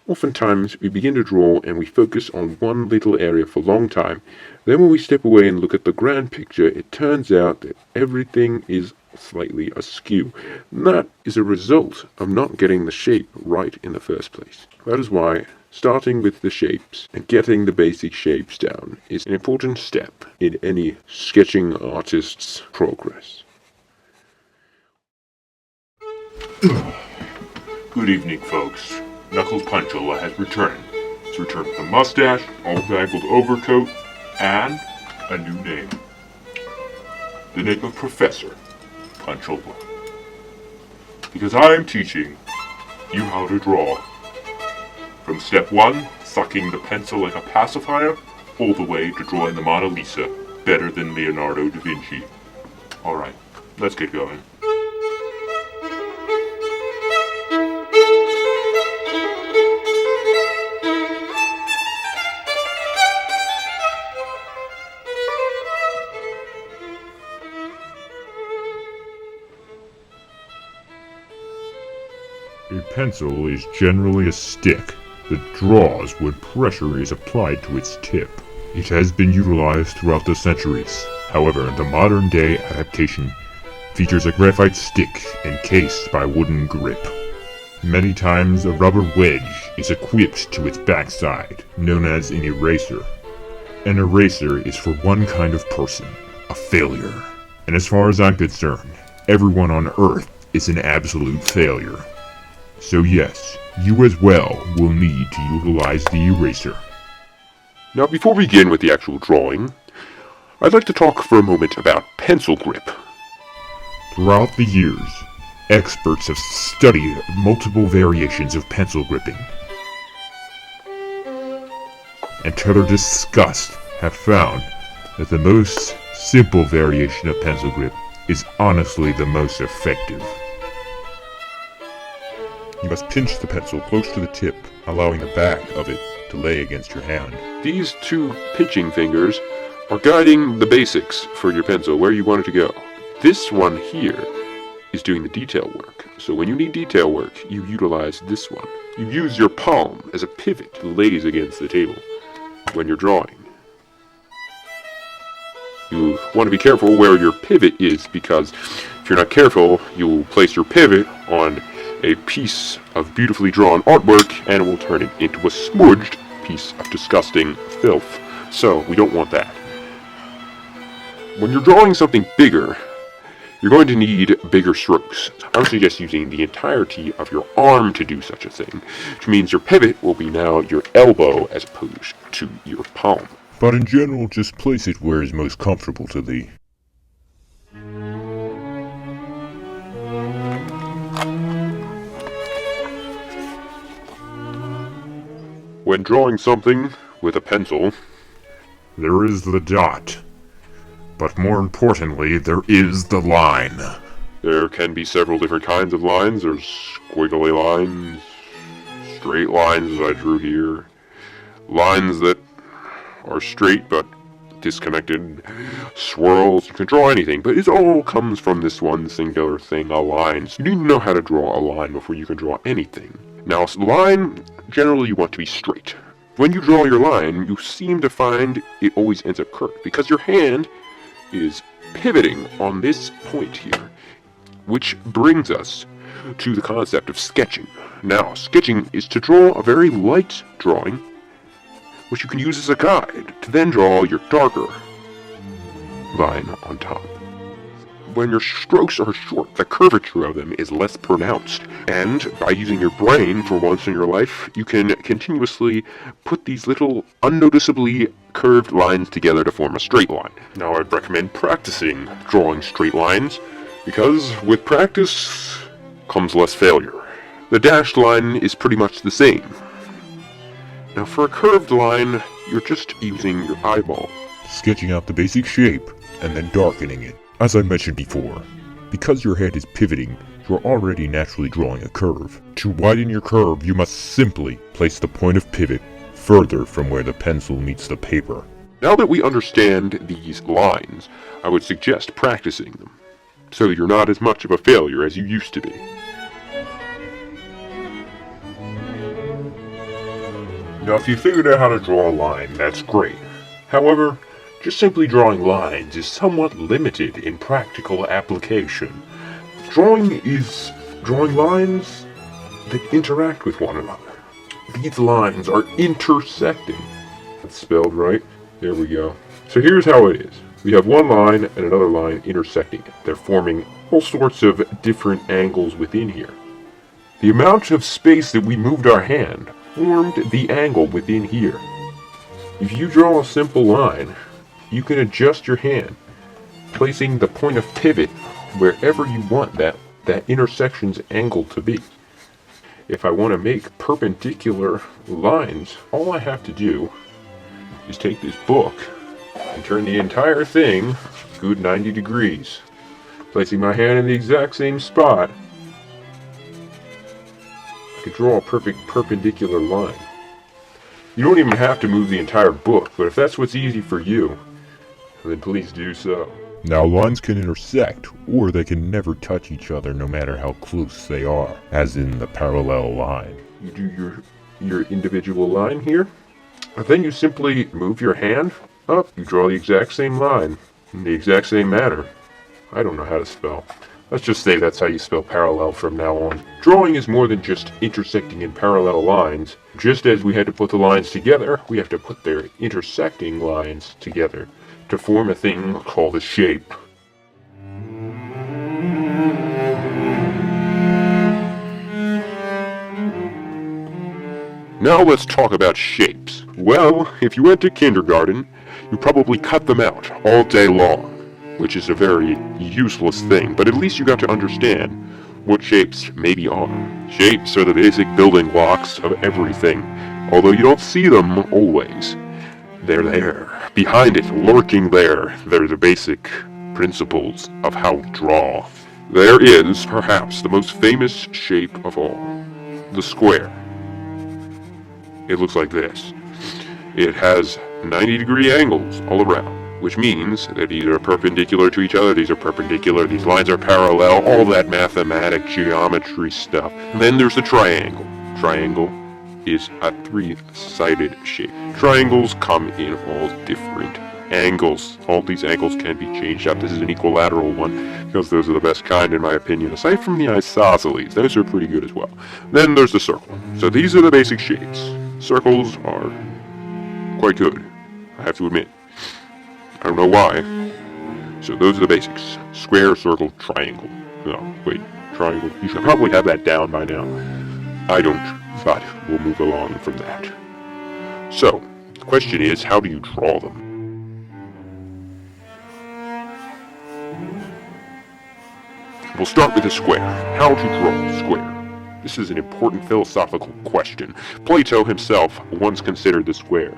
Oftentimes, we begin to draw and we focus on one little area for a long time. Then when we step away and look at the grand picture, it turns out that everything is slightly askew. And that is a result of not getting the shape right in the first place. That is why starting with the shapes and getting the basic shapes down is an important step in any sketching artist's progress. Good evening, folks. Knuckles Punchola has returned. He's returned with a mustache, all-tangled overcoat, and a new name. The name of Professor Punchola. Because I am teaching you how to draw. From step 1, sucking the pencil like a pacifier, all the way to drawing the Mona Lisa better than Leonardo da Vinci. Alright, let's get going. A pencil is generally a stick that draws when pressure is applied to its tip. It has been utilized throughout the centuries. However, the modern-day adaptation features a graphite stick encased by a wooden grip. Many times, a rubber wedge is equipped to its backside, known as an eraser. An eraser is for one kind of person, a failure. And as far as I'm concerned, everyone on Earth is an absolute failure. So yes, you as well will need to utilize the eraser. Now, before we begin with the actual drawing, I'd like to talk for a moment about pencil grip. Throughout the years, experts have studied multiple variations of pencil gripping, and to their disgust have found that the most simple variation of pencil grip is honestly the most effective. You must pinch the pencil close to the tip, allowing the back of it to lay against your hand. These two pinching fingers are guiding the basics for your pencil, where you want it to go. This one here is doing the detail work. So when you need detail work, you utilize this one. You use your palm as a pivot to lays against the table when you're drawing. You want to be careful where your pivot is, because if you're not careful, you'll place your pivot on a piece of beautifully drawn artwork and it will turn it into a smudged piece of disgusting filth. So we don't want that. When you're drawing something bigger, you're going to need bigger strokes. I would suggest using the entirety of your arm to do such a thing, which means your pivot will be now your elbow as opposed to your palm. But in general, just place it where is most comfortable to thee. When drawing something with a pencil, there is the dot. But more importantly, there is the line. There can be several different kinds of lines. There's squiggly lines, straight lines as I drew here, lines that are straight but disconnected, swirls. You can draw anything, but it all comes from this one singular thing, a line. So you need to know how to draw a line before you can draw anything. Now, a line, generally you want to be straight. When you draw your line, you seem to find it always ends up curved, because your hand is pivoting on this point here, which brings us to the concept of sketching. Now, sketching is to draw a very light drawing, which you can use as a guide to then draw your darker line on top. When your strokes are short, the curvature of them is less pronounced, and by using your brain for once in your life, you can continuously put these little unnoticeably curved lines together to form a straight line. Now, I'd recommend practicing drawing straight lines, because with practice comes less failure. The dashed line is pretty much the same. Now, for a curved line, you're just using your eyeball, sketching out the basic shape and then darkening it. As I mentioned before, because your head is pivoting, you're already naturally drawing a curve. To widen your curve, you must simply place the point of pivot further from where the pencil meets the paper. Now that we understand these lines, I would suggest practicing them, so that you're not as much of a failure as you used to be. Now, if you figured out how to draw a line, that's great. However, just simply drawing lines is somewhat limited in practical application. Drawing lines that interact with one another. These lines are intersecting. That's spelled right. There we go. So here's how it is. We have one line and another line intersecting it. They're forming all sorts of different angles within here. The amount of space that we moved our hand formed the angle within here. If you draw a simple line, you can adjust your hand, placing the point of pivot wherever you want that intersection's angle to be. If I want to make perpendicular lines, all I have to do is take this book and turn the entire thing a good 90 degrees, placing my hand in the exact same spot. I could draw a perfect perpendicular line. You don't even have to move the entire book, but if that's what's easy for you, then please do so. Now, lines can intersect, or they can never touch each other no matter how close they are, as in the parallel line. You do your individual line here, and then you simply move your hand up. You draw the exact same line in the exact same manner. I don't know how to spell. Let's just say that's how you spell parallel from now on. Drawing is more than just intersecting in parallel lines. Just as we had to put the lines together, we have to put their intersecting lines together to form a thing called a shape. Now let's talk about shapes. Well, if you went to kindergarten, you probably cut them out all day long, which is a very useless thing, but at least you got to understand what shapes maybe are. Shapes are the basic building blocks of everything, although you don't see them always. They're there. Behind it, lurking there, they're the basic principles of how we draw. There is, perhaps, the most famous shape of all, the square. It looks like this. It has 90-degree angles all around, which means that these are perpendicular to each other, these are perpendicular, these lines are parallel, all that mathematic geometry stuff. And then there's the triangle. Triangle is a three-sided shape. Triangles come in all different angles. All these angles can be changed out. This is an equilateral one, because those are the best kind in my opinion, aside from the isosceles. Those are pretty good as well. Then there's the circle. So these are the basic shapes. Circles are quite good, I have to admit. I don't know why. So those are the basics. Square, circle, triangle. No, wait, triangle. You should probably have that down by now. I don't, but we'll move along from that. So, the question is, how do you draw them? We'll start with a square. How to draw a square. This is an important philosophical question. Plato himself once considered the square.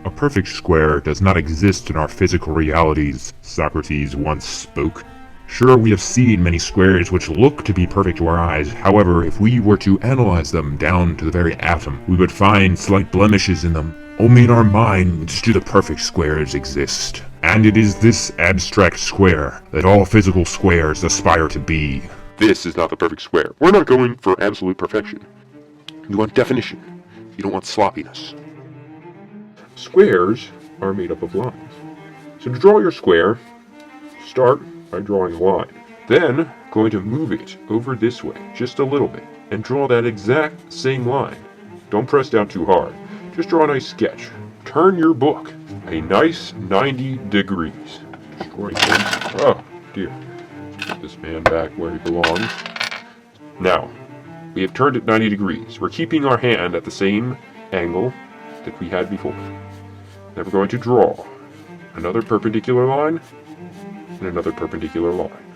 A perfect square does not exist in our physical realities, Socrates once spoke. Sure, we have seen many squares which look to be perfect to our eyes. However, if we were to analyze them down to the very atom, we would find slight blemishes in them. Only in our minds do the perfect squares exist. And it is this abstract square that all physical squares aspire to be. This is not the perfect square. We're not going for absolute perfection. You want definition. You don't want sloppiness. Squares are made up of lines. So to draw your square, start by drawing a line. Then, going to move it over this way, just a little bit, and draw that exact same line. Don't press down too hard. Just draw a nice sketch. Turn your book a nice 90 degrees. Destroy this. Oh, dear. Put this man back where he belongs. Now, we have turned it 90 degrees. We're keeping our hand at the same angle that we had before. Then we're going to draw another perpendicular line and another perpendicular line.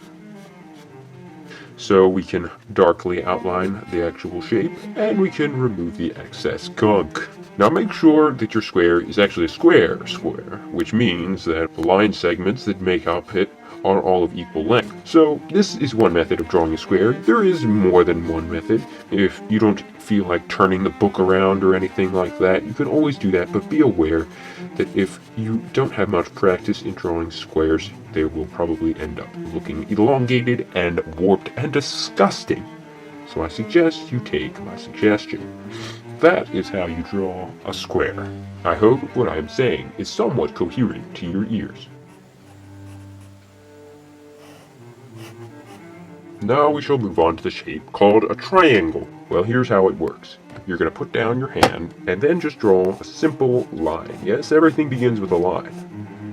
So we can darkly outline the actual shape, and we can remove the excess gunk. Now make sure that your square is actually a square, which means that the line segments that make up it are all of equal length. So this is one method of drawing a square. There is more than one method. If you don't feel like turning the book around or anything like that, you can always do that, but be aware that if you don't have much practice in drawing squares, they will probably end up looking elongated and warped and disgusting. So I suggest you take my suggestion. that is how you draw a square. I hope what I am saying is somewhat coherent to your ears. Now we shall move on to the shape called a triangle. Well, here's how it works. You're going to put down your hand and then just draw a simple line. Yes, everything begins with a line.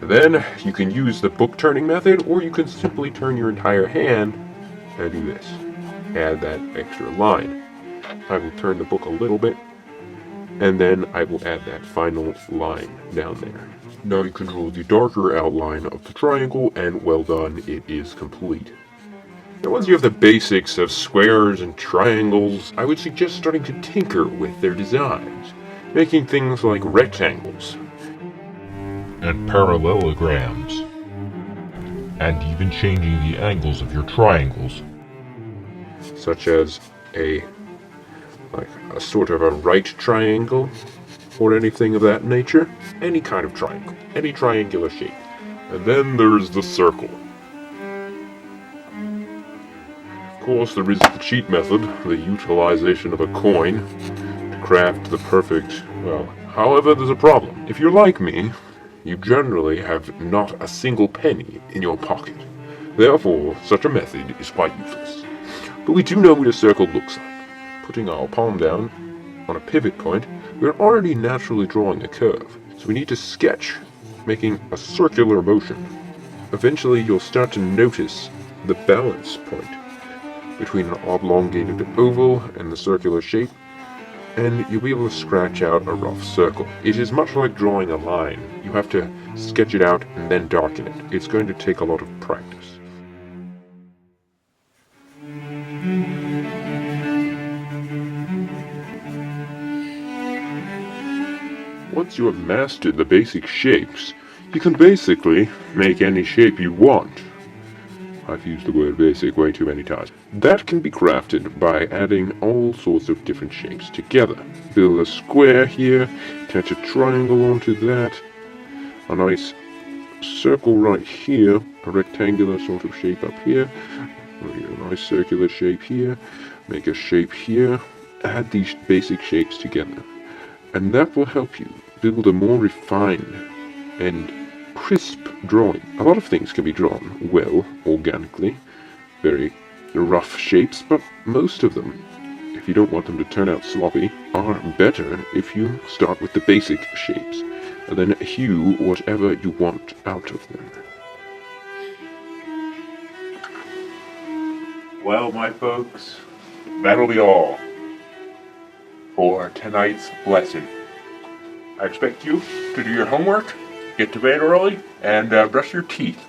Then you can use the book turning method, or you can simply turn your entire hand and do this. Add that extra line. I will turn the book a little bit, and then I will add that final line down there. Now you can draw the darker outline of the triangle, and well done, it is complete. Now once you have the basics of squares and triangles, I would suggest starting to tinker with their designs, making things like rectangles, and parallelograms, and even changing the angles of your triangles. such as a sort of a right triangle, or anything of that nature. Any kind of triangle, any triangular shape. And then there's the circle. Of course, there is the cheat method, the utilization of a coin to craft the perfect, well, however, there's a problem. If you're like me, you generally have not a single penny in your pocket. Therefore, such a method is quite useless. But we do know what a circle looks like. Putting our palm down on a pivot point, we're already naturally drawing a curve. So we need to sketch, making a circular motion. Eventually, you'll start to notice the balance point between an oblongated oval and the circular shape, and you'll be able to scratch out a rough circle. It is much like drawing a line. You have to sketch it out and then darken it. It's going to take a lot of practice. Once you have mastered the basic shapes, you can basically make any shape you want. I've used the word basic way too many times. That can be crafted by adding all sorts of different shapes together. Build a square here, attach a triangle onto that, a nice circle right here, a rectangular sort of shape up here, a nice circular shape here, make a shape here, add these basic shapes together. And that will help you build a more refined and crisp drawing. A lot of things can be drawn well, organically, very rough shapes, but most of them, if you don't want them to turn out sloppy, are better if you start with the basic shapes, and then hew whatever you want out of them. Well, my folks, that'll be all for tonight's lesson. I expect you to do your homework, get to bed early, and brush your teeth.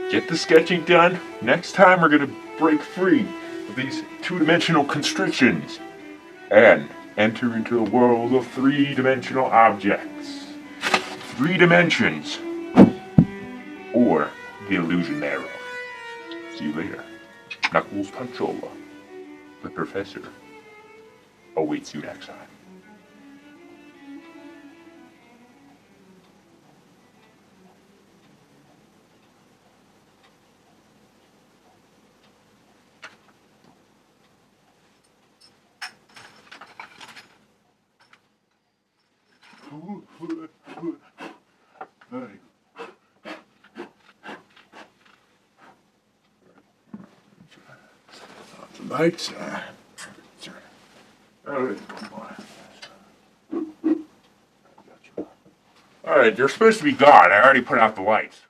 Get the sketching done. Next time we're going to break free of these two-dimensional constrictions and enter into a world of three-dimensional objects. 3 dimensions, or the illusion thereof. See you later. Knuckles Punchola, the Professor, awaits you next time. Lights. Alright, you're supposed to be gone. I already put out the lights.